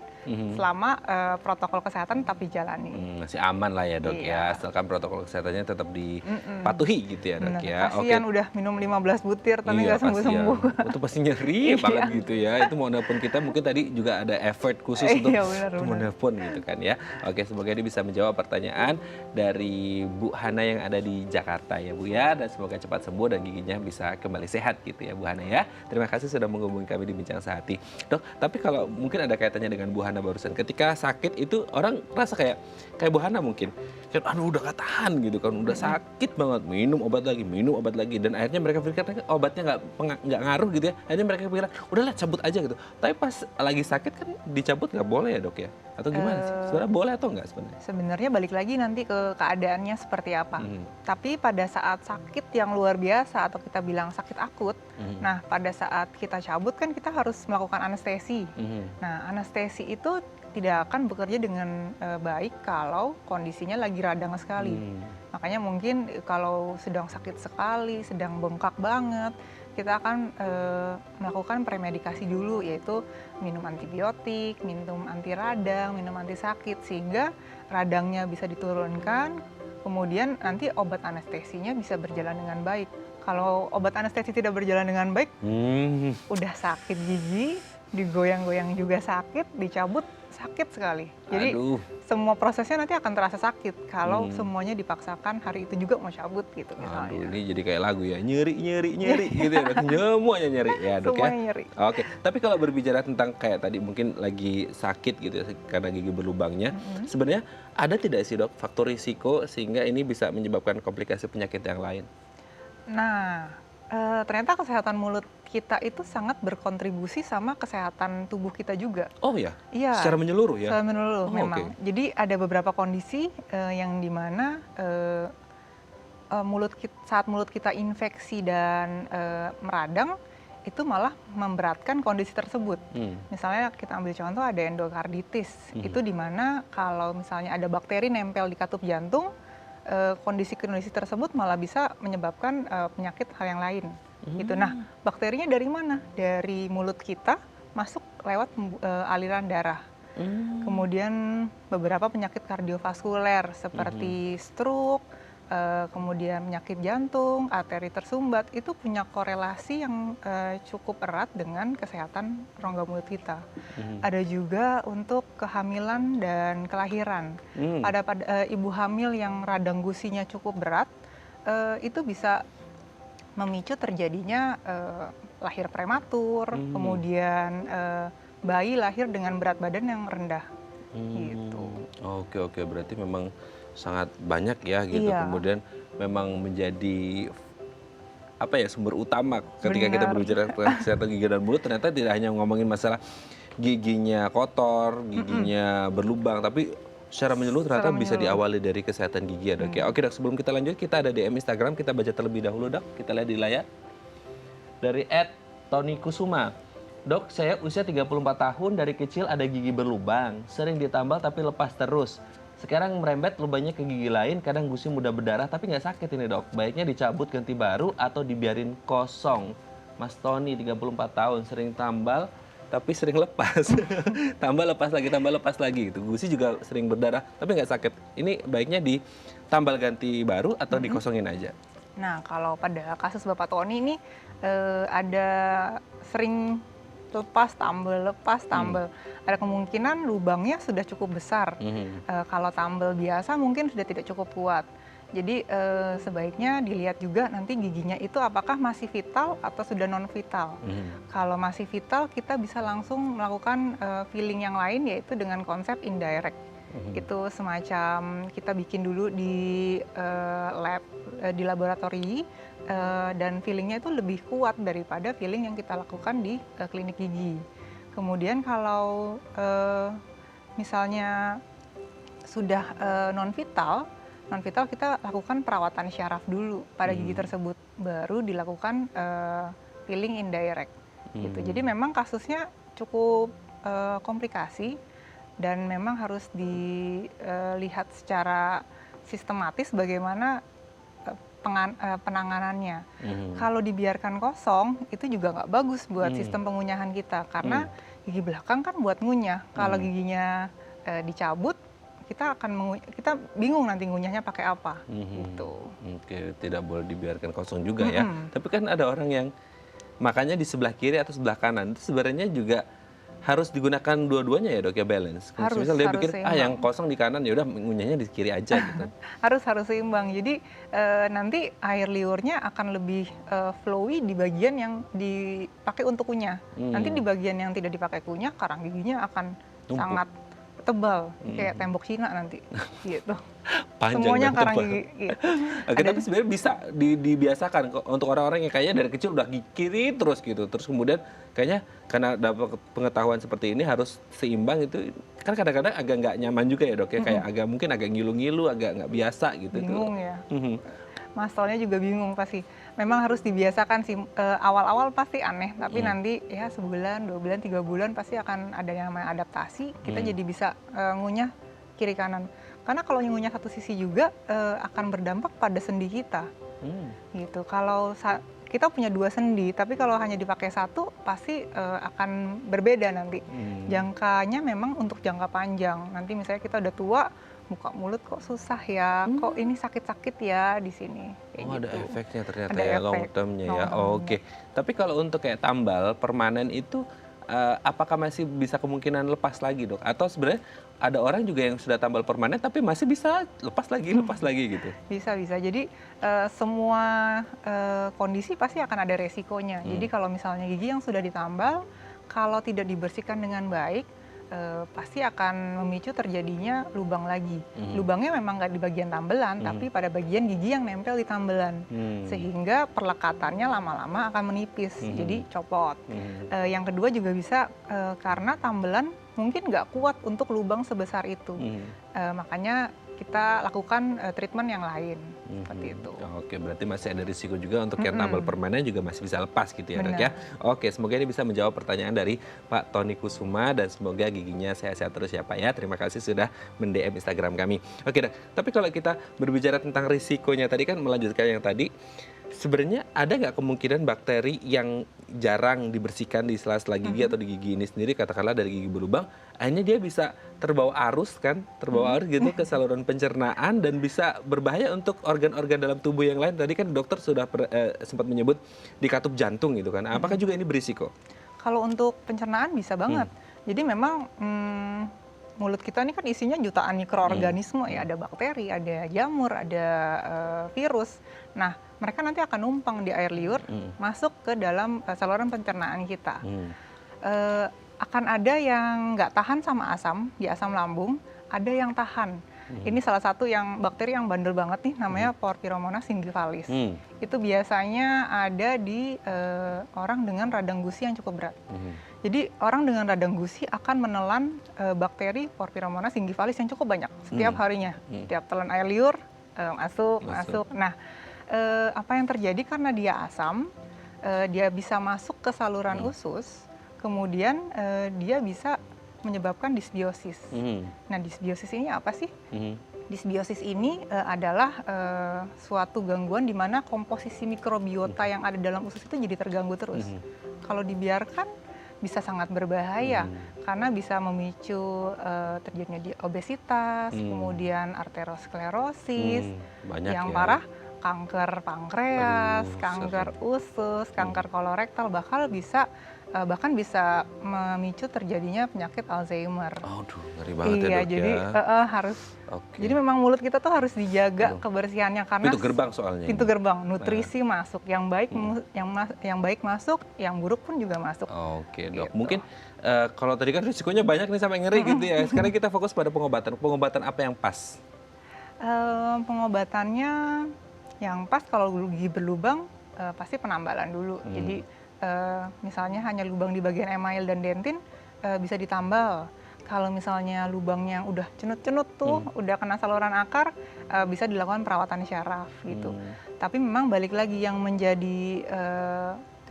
selama protokol kesehatan tetap dijalani. Masih aman lah ya dok ya, Iya. asalkan protokol kesehatannya tetap dipatuhi gitu ya dok Bener, ya. kasihan udah minum 15 butir tapi Iya, nggak sembuh-sembuh. kasihan. Itu pasti nyeri banget gitu ya. Itu mau nelpon kita mungkin tadi juga ada effort khusus untuk Iya, benar. mau nelpon gitu kan ya. Oke, semoga ini bisa menjawab pertanyaan dari Bu Hana yang ada di Jakarta ya Bu ya. Dan semoga cepat sembuh dan giginya bisa kembali sehat gitu ya Bu Hana ya. Terima kasih sudah menghubungi kami di Bincang Sehati. Dok, tapi kalau mungkin ada kaitannya dengan Bu Hana barusan. Ketika sakit itu orang rasa kayak Bu Hana mungkin. Kayak aduh udah gak tahan gitu kan. Udah sakit banget. Minum obat lagi. Dan akhirnya mereka pikir obatnya nggak ngaruh gitu ya. Akhirnya mereka pikir udahlah cabut aja gitu. Tapi pas lagi sakit kan dicabut nggak boleh ya dok ya? Atau gimana sih? Sebenarnya boleh atau nggak sebenarnya? Sebenarnya balik lagi nanti ke keadaannya seperti apa. Tapi pada saat sakit yang luar biasa atau kita bilang sakit akut, nah pada saat kita cabut kan kita harus melakukan anestesi. Nah anestesi itu tidak akan bekerja dengan baik kalau kondisinya lagi radang sekali. Makanya mungkin kalau sedang sakit sekali, sedang bengkak banget, kita akan melakukan premedikasi dulu, yaitu minum antibiotik, minum anti radang, minum anti sakit, sehingga radangnya bisa diturunkan, kemudian nanti obat anestesinya bisa berjalan dengan baik. Kalau obat anestesi tidak berjalan dengan baik, udah sakit gigi, digoyang-goyang juga sakit, dicabut sakit sekali. Jadi semua prosesnya nanti akan terasa sakit kalau semuanya dipaksakan hari itu juga mau cabut gitu misalnya. Aduh, ini jadi kayak lagu ya, nyeri gitu ya, semuanya nyeri ya dok ya. Semuanya nyeri. Oke, tapi kalau berbicara tentang kayak tadi mungkin lagi sakit gitu ya karena gigi berlubangnya, sebenarnya ada tidak sih dok faktor risiko sehingga ini bisa menyebabkan komplikasi penyakit yang lain? Nah, ternyata kesehatan mulut kita itu sangat berkontribusi sama kesehatan tubuh kita juga. Oh ya? Iya. Secara menyeluruh ya? Secara menyeluruh memang. Okay. Jadi ada beberapa kondisi yang dimana saat mulut kita infeksi dan meradang, itu malah memberatkan kondisi tersebut. Misalnya kita ambil contoh ada endokarditis, itu dimana kalau misalnya ada bakteri nempel di katup jantung, kondisi tersebut malah bisa menyebabkan penyakit hal yang lain. Gitu. Nah, bakterinya dari mana? Dari mulut kita masuk lewat aliran darah. Kemudian beberapa penyakit kardiovaskuler seperti stroke, kemudian penyakit jantung, arteri tersumbat, itu punya korelasi yang cukup erat dengan kesehatan rongga mulut kita. Ada juga untuk kehamilan dan kelahiran. Pada ibu hamil yang radang gusinya cukup berat, itu bisa memicu terjadinya lahir prematur, kemudian bayi lahir dengan berat badan yang rendah. Gitu. Oke, berarti memang sangat banyak ya gitu. Iya. Kemudian memang menjadi sumber utama ketika kita berbicara kesehatan gigi dan mulut. Ternyata tidak hanya ngomongin masalah giginya kotor, giginya berlubang, tapi secara menyeluruh ternyata bisa diawali dari kesehatan gigi ya dok ya. Oke dok, sebelum kita lanjut kita ada DM Instagram, kita baca terlebih dahulu dok. Kita lihat di layar. Dari @tonykusuma. Dok, saya usia 34 tahun, dari kecil ada gigi berlubang, sering ditambal tapi lepas terus. Sekarang merembet lubangnya ke gigi lain, kadang gusi mudah berdarah tapi nggak sakit ini dok. Baiknya dicabut ganti baru atau dibiarin kosong. Mas Tony 34 tahun, sering tambal tapi sering lepas. tambal lepas lagi gitu. Gusi juga sering berdarah tapi nggak sakit. Ini baiknya ditambal ganti baru atau dikosongin aja? Nah, kalau pada kasus Bapak Tony ini ada sering lepas tambal. Ada kemungkinan lubangnya sudah cukup besar. Kalau tambal biasa mungkin sudah tidak cukup kuat. Jadi sebaiknya dilihat juga nanti giginya itu apakah masih vital atau sudah non vital. Kalau masih vital kita bisa langsung melakukan filling yang lain, yaitu dengan konsep indirect. Itu semacam kita bikin dulu di lab, di laboratori, dan fillingnya itu lebih kuat daripada filling yang kita lakukan di klinik gigi. Kemudian kalau misalnya sudah non vital kita lakukan perawatan syaraf dulu pada gigi tersebut, baru dilakukan filling indirect. Gitu. Jadi memang kasusnya cukup komplikasi dan memang harus dilihat secara sistematis bagaimana penanganannya. Kalau dibiarkan kosong, itu juga nggak bagus buat sistem pengunyahan kita, karena gigi belakang kan buat ngunyah. Kalau giginya dicabut, kita bingung nanti ngunyahnya pakai apa. Gitu. Oke, tidak boleh dibiarkan kosong juga ya. Tapi kan ada orang yang makanya di sebelah kiri atau sebelah kanan itu sebenarnya juga harus digunakan dua-duanya ya dok ya, balance. Misal dia bikin yang kosong di kanan ya udah ngunyahnya di kiri aja gitu. harus seimbang. Jadi nanti air liurnya akan lebih flowy di bagian yang dipakai untuk kunyah. Nanti di bagian yang tidak dipakai kunyah, karang giginya akan sangat tebal, kayak tembok Cina nanti, gitu. Panjang semuanya dan karang tebal. gigi. Gitu. Oke, tapi sebenarnya bisa dibiasakan untuk orang-orang yang kayaknya dari kecil udah kiri terus gitu, terus kemudian kayaknya karena dapat pengetahuan seperti ini harus seimbang, itu kan kadang-kadang agak nggak nyaman juga ya dok ya, kayak mungkin agak ngilu-ngilu, agak nggak biasa gitu. Bingung ya. Mas Tolnya juga bingung pasti. Memang harus dibiasakan sih, awal-awal pasti aneh, tapi nanti ya sebulan, 2 bulan, 3 bulan pasti akan ada yang namanya adaptasi, kita jadi bisa ngunyah kiri kanan. Karena kalau ngunyah satu sisi juga akan berdampak pada sendi kita. Gitu. Kalau kita punya 2 sendi, tapi kalau hanya dipakai satu pasti akan berbeda nanti. Jangkanya memang untuk jangka panjang. Nanti misalnya kita udah tua, muka mulut kok susah ya, kok ini sakit-sakit ya di sini. Ada efeknya ternyata ada ya, long termnya ya. Oke. Tapi kalau untuk kayak tambal permanen itu apakah masih bisa kemungkinan lepas lagi dok? Atau sebenarnya ada orang juga yang sudah tambal permanen tapi masih bisa lepas lagi gitu? Bisa. Jadi semua kondisi pasti akan ada resikonya. Jadi kalau misalnya gigi yang sudah ditambal, kalau tidak dibersihkan dengan baik, pasti akan memicu terjadinya lubang lagi. Lubangnya memang nggak di bagian tambelan, tapi pada bagian gigi yang nempel di tambelan. Sehingga perlekatannya lama-lama akan menipis, jadi copot. Yang kedua juga bisa karena tambelan mungkin nggak kuat untuk lubang sebesar itu. Makanya kita lakukan treatment yang lain, seperti itu. Oke, berarti masih ada risiko juga untuk yang tambal permanen juga masih bisa lepas gitu ya dok ya. Oke, semoga ini bisa menjawab pertanyaan dari Pak Tony Kusuma dan semoga giginya sehat-sehat terus ya Pak ya. Terima kasih sudah men-DM Instagram kami. Oke dok, tapi kalau kita berbicara tentang risikonya tadi kan melanjutkan yang tadi, sebenarnya ada nggak kemungkinan bakteri yang jarang dibersihkan di sela-sela gigi atau di gigi ini sendiri, katakanlah dari gigi berlubang, akhirnya dia bisa terbawa arus gitu ke saluran pencernaan dan bisa berbahaya untuk organ-organ dalam tubuh yang lain. Tadi kan dokter sudah sempat menyebut di katup jantung gitu kan. Apakah juga ini berisiko? Kalau untuk pencernaan bisa banget. Jadi memang mulut kita ini kan isinya jutaan mikroorganisme ya, ada bakteri, ada jamur, ada virus. Nah, mereka nanti akan numpang di air liur, masuk ke dalam saluran pencernaan kita. Akan ada yang nggak tahan sama asam, di asam lambung, ada yang tahan. Ini salah satu yang bakteri yang bandel banget nih, namanya Porphyromonas syngiphalis. Itu biasanya ada di orang dengan radang gusi yang cukup berat. Jadi orang dengan radang gusi akan menelan bakteri Porphyromonas syngiphalis yang cukup banyak setiap harinya. Setiap telan air liur masuk. Nah, apa yang terjadi karena dia asam, dia bisa masuk ke saluran usus, kemudian dia bisa menyebabkan disbiosis. Nah, disbiosis ini apa sih? Disbiosis ini adalah suatu gangguan di mana komposisi mikrobiota yang ada dalam usus itu jadi terganggu terus. Kalau dibiarkan bisa sangat berbahaya karena bisa memicu terjadinya obesitas, kemudian arteriosklerosis, yang parah kanker pankreas, kanker usus, kanker kolorektal, bahkan bisa memicu terjadinya penyakit Alzheimer. Aduh, ngeri banget ya dok jadi, harus. Jadi memang mulut kita tuh harus dijaga kebersihannya karena pintu gerbang soalnya. Pintu gerbang, nutrisi masuk, yang baik masuk, yang buruk pun juga masuk. Oke dok, mungkin kalau tadi kan risikonya banyak nih sampai ngeri gitu ya. Sekarang kita fokus pada pengobatan. Pengobatan apa yang pas? Pengobatannya yang pas kalau gigi berlubang pasti penambalan dulu. Jadi misalnya hanya lubang di bagian email dan dentin bisa ditambal. Kalau misalnya lubangnya udah cenut-cenut tuh, udah kena saluran akar, bisa dilakukan perawatan syaraf gitu. Tapi memang balik lagi yang menjadi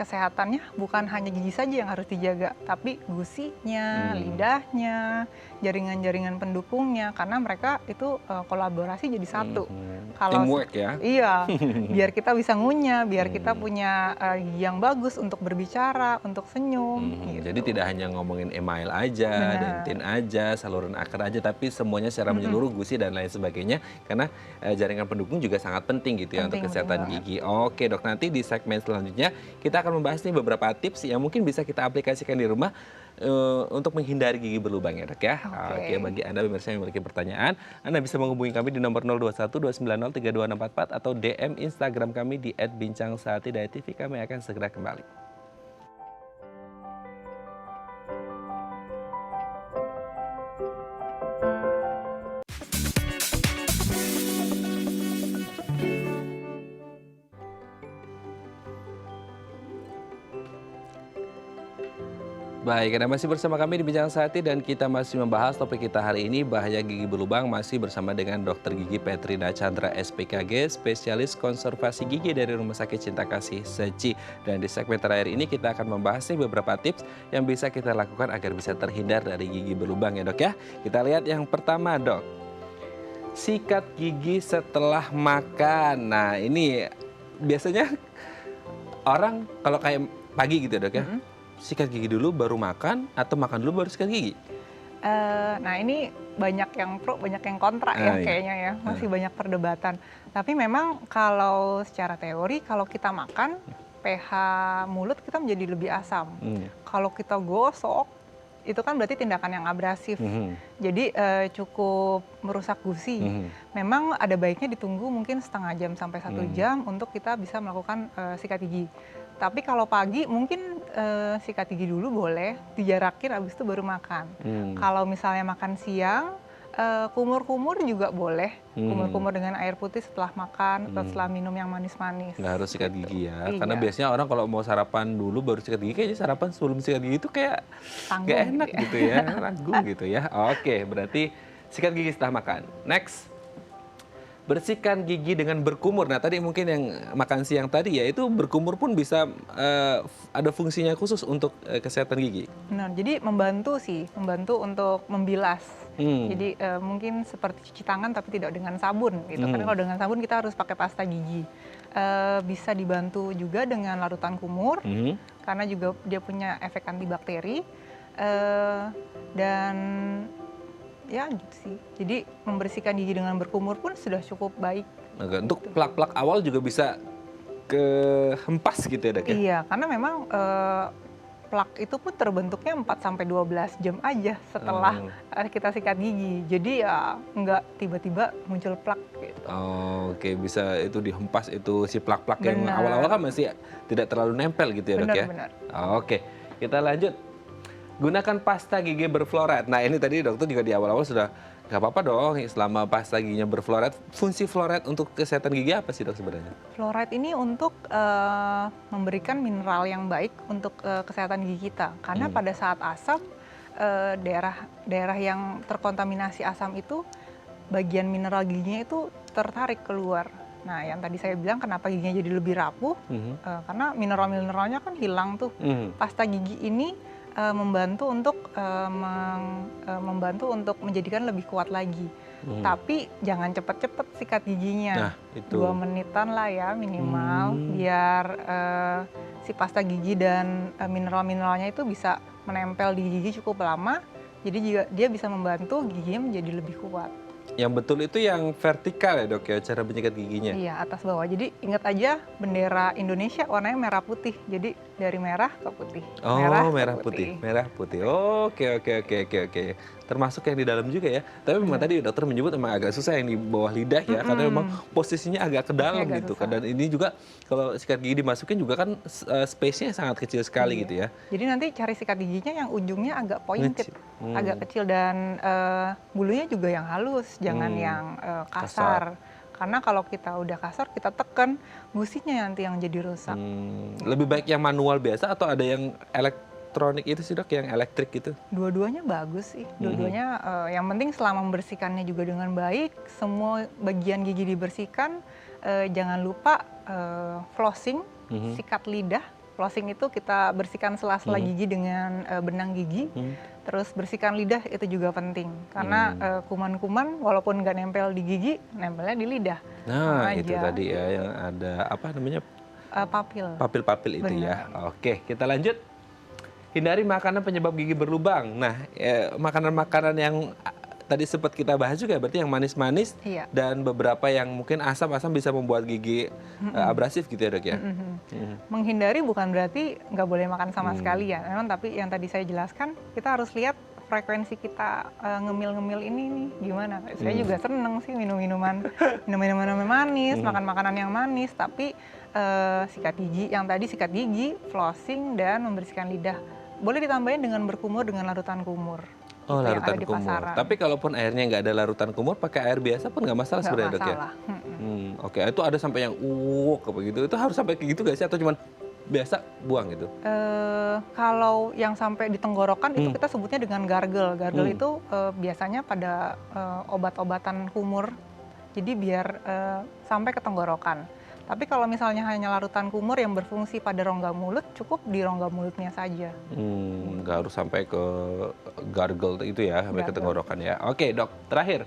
kesehatannya bukan hanya gigi saja yang harus dijaga, tapi gusinya, lidahnya, jaringan-jaringan pendukungnya, karena mereka itu kolaborasi jadi satu. Kalau teamwork ya. Iya, biar kita bisa ngunyah, biar kita punya gigi yang bagus untuk berbicara, untuk senyum. Gitu. Jadi tidak hanya ngomongin email aja, dentin aja, saluran akar aja, tapi semuanya secara menyeluruh, gusi dan lain sebagainya. Karena jaringan pendukung juga sangat penting gitu ya untuk kesehatan gigi. Oke dok, nanti di segmen selanjutnya kita akan membahas nih beberapa tips yang mungkin bisa kita aplikasikan di rumah untuk menghindari gigi berlubang ya dok ya. Oke, bagi Anda pemirsa yang memiliki pertanyaan, Anda bisa menghubungi kami di nomor 021 290 32644 atau DM Instagram kami di @bincangsaati.tv. Kami akan segera kembali. Baik, Anda masih bersama kami di Bincang Saati dan kita masih membahas topik kita hari ini, bahaya gigi berlubang, masih bersama dengan Dr. Gigi Petrina Chandra SPKG, spesialis konservasi gigi dari Rumah Sakit Cinta Kasih Seci. Dan di segmen terakhir ini kita akan membahas nih beberapa tips yang bisa kita lakukan agar bisa terhindar dari gigi berlubang ya dok ya. Kita lihat yang pertama dok, sikat gigi setelah makan. Nah ini biasanya orang kalau kayak pagi gitu ya dok ya, sikat gigi dulu baru makan atau makan dulu baru sikat gigi? Nah ini banyak yang pro, banyak yang kontra ya kayaknya ya. Masih banyak perdebatan. Tapi memang kalau secara teori kalau kita makan, pH mulut kita menjadi lebih asam. Kalau kita gosok, itu kan berarti tindakan yang abrasif. Jadi cukup merusak gusi. Memang ada baiknya ditunggu mungkin setengah jam sampai 1 jam untuk kita bisa melakukan sikat gigi. Tapi kalau pagi mungkin sikat gigi dulu boleh, dijarakin habis itu baru makan. Kalau misalnya makan siang, kumur-kumur juga boleh. Kumur-kumur dengan air putih setelah makan atau setelah minum yang manis-manis. Nggak harus sikat gigi ya, karena biasanya orang kalau mau sarapan dulu baru sikat gigi, kayaknya sarapan sebelum sikat gigi itu kayak nggak enak gitu ya, ragu gitu ya. Oke, berarti sikat gigi setelah makan. Next. Bersihkan gigi dengan berkumur. Nah tadi mungkin yang makan siang tadi ya, itu berkumur pun bisa ada fungsinya khusus untuk kesehatan gigi. Benar, jadi membantu untuk membilas. Jadi mungkin seperti cuci tangan tapi tidak dengan sabun gitu. Karena kalau dengan sabun kita harus pakai pasta gigi. Bisa dibantu juga dengan larutan kumur, karena juga dia punya efek antibakteri. Dan ya gitu sih. Jadi membersihkan gigi dengan berkumur pun sudah cukup baik. Untuk plak-plak awal juga bisa kehempas gitu ya dok ya? Iya, karena memang plak itu pun terbentuknya 4-12 jam aja setelah kita sikat gigi. Jadi ya nggak tiba-tiba muncul plak gitu. Oke, bisa itu dihempas itu si plak-plak yang awal-awal kan masih tidak terlalu nempel gitu ya dok ya? Benar. Oke, kita lanjut. Gunakan pasta gigi berfluoride. Nah ini tadi dokter juga di awal-awal sudah nggak apa-apa dong selama pasta giginya berfluoride. Fungsi fluoride untuk kesehatan gigi apa sih dok sebenarnya? Fluoride ini untuk memberikan mineral yang baik untuk kesehatan gigi kita. Karena pada saat asam, daerah yang terkontaminasi asam itu, bagian mineral giginya itu tertarik keluar. Nah yang tadi saya bilang kenapa giginya jadi lebih rapuh, karena mineral-mineralnya kan hilang tuh. Pasta gigi ini membantu untuk menjadikan lebih kuat lagi. Tapi jangan cepet-cepet sikat giginya. Nah, itu 2 menitan lah ya minimal, biar si pasta gigi dan mineral-mineralnya itu bisa menempel di gigi cukup lama. Jadi juga dia bisa membantu giginya menjadi lebih kuat. Yang betul itu yang vertikal ya dok ya, cara menyikat giginya? Iya, atas bawah. Jadi ingat aja bendera Indonesia warnanya merah putih. Jadi dari merah ke putih. Oh, merah putih. Merah putih. Oke. Termasuk yang di dalam juga ya. Tapi memang tadi dokter menyebut memang agak susah yang di bawah lidah ya, karena memang posisinya agak ke dalam gitu kan. Dan ini juga kalau sikat gigi dimasukin juga kan space-nya sangat kecil sekali gitu ya. Jadi nanti cari sikat giginya yang ujungnya agak pointed, agak kecil, dan bulunya juga yang halus, jangan yang kasar. Karena kalau kita udah kasar, kita tekan, gusinya nanti yang jadi rusak. Lebih baik yang manual biasa atau ada yang elektronik itu sih dok, yang elektrik gitu? Dua-duanya bagus sih, dua-duanya yang penting selama membersihkannya juga dengan baik, semua bagian gigi dibersihkan, jangan lupa flossing, sikat lidah Flossing itu kita bersihkan sela-sela gigi dengan benang gigi. Terus bersihkan lidah itu juga penting. Karena kuman-kuman walaupun nggak nempel di gigi, nempelnya di lidah. Nah, Sama itu aja. tadi ya yang ada apa namanya? Papil. Papil-papil itu ya. Oke, kita lanjut. Hindari makanan penyebab gigi berlubang. Nah, makanan-makanan yang tadi sempat kita bahas juga berarti yang manis-manis Iya. dan beberapa yang mungkin asam-asam bisa membuat gigi abrasif gitu ya, Dok ya. Menghindari bukan berarti nggak boleh makan sama sekali ya. Memang tapi yang tadi saya jelaskan, kita harus lihat frekuensi kita ngemil-ngemil ini nih gimana. Saya juga seneng sih minum-minuman manis, makan makanan yang manis, tapi sikat gigi, yang tadi sikat gigi, flossing, dan membersihkan lidah. Boleh ditambahin dengan berkumur dengan larutan kumur. Oh, Itu yang larutan ada di kumur. pasaran. Tapi kalaupun airnya nggak ada larutan kumur, pakai air biasa pun nggak masalah Nggak sebenarnya, Dok ya? masalah. Oke, itu ada sampai yang kayak begitu. Itu harus sampai kayak gitu nggak sih? Atau cuman biasa buang gitu? Kalau yang sampai di tenggorokan itu kita sebutnya dengan gargle. Gargle itu biasanya pada obat-obatan kumur. Jadi biar sampai ke tenggorokan. Tapi kalau misalnya hanya larutan kumur yang berfungsi pada rongga mulut, cukup di rongga mulutnya saja. Nggak harus sampai ke gargle itu ya, sampai ke Gargle. tenggorokan ya. Oke, Dok. Terakhir,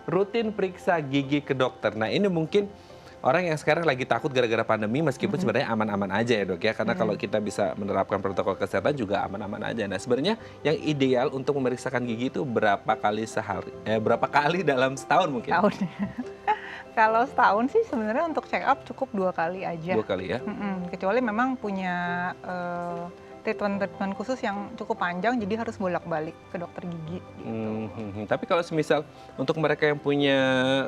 rutin periksa gigi ke dokter. Nah, ini mungkin orang yang sekarang lagi takut gara-gara pandemi, meskipun sebenarnya aman-aman aja ya, Dok ya. Karena kalau kita bisa menerapkan protokol kesehatan juga aman-aman aja. Nah, sebenarnya yang ideal untuk memeriksakan gigi itu berapa kali sehari? Berapa kali dalam setahun mungkin? Tahun. Kalau setahun sih sebenarnya untuk check up cukup 2 kali aja. 2 kali ya? Kecuali memang punya treatment khusus yang cukup panjang, jadi harus bolak-balik ke dokter gigi. Gitu. Tapi kalau semisal untuk mereka yang punya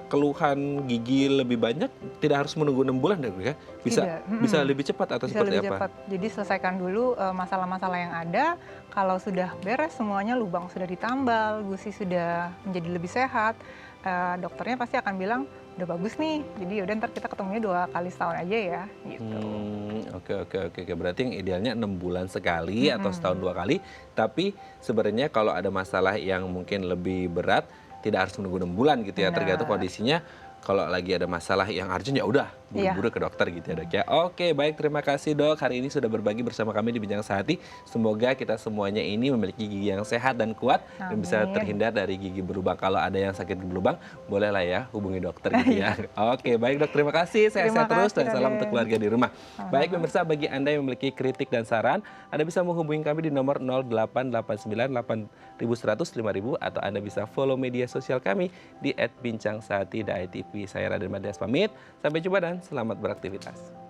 keluhan gigi lebih banyak, tidak harus menunggu 6 bulan Dok ya? Bisa lebih cepat atau Bisa seperti lebih apa? cepat. Jadi selesaikan dulu masalah-masalah yang ada. Kalau sudah beres semuanya, lubang sudah ditambal, gusi sudah menjadi lebih sehat, dokternya pasti akan bilang, udah bagus nih, jadi yaudah ntar kita ketemunya 2 kali setahun aja ya, gitu. Oke. Berarti yang idealnya 6 bulan sekali atau setahun 2 kali. Tapi sebenarnya kalau ada masalah yang mungkin lebih berat, tidak harus menunggu 6 bulan gitu ya. Benar. Tergantung kondisinya. Kalau lagi ada masalah yang urgent ya udah buru-buru ke dokter gitu ya, Dok ya. Oke, baik, terima kasih Dok hari ini sudah berbagi bersama kami di Bincang Sehati. Semoga kita semuanya ini memiliki gigi yang sehat dan kuat dan bisa Amin. terhindar dari gigi berlubang. Kalau ada yang sakit gigi berlubang, bolehlah ya hubungi dokter gitu ya. Oke, baik Dok, terima kasih. Sehat-sehat Terima terus kasih, dan salam Raden. untuk keluarga di rumah. Baik pemirsa, bagi Anda yang memiliki kritik dan saran, Anda bisa menghubungi kami di nomor 0889 8100 5000 atau Anda bisa follow media sosial kami di @bincangsehati.itv. Saya Raden Matias pamit, sampai jumpa dan selamat beraktivitas.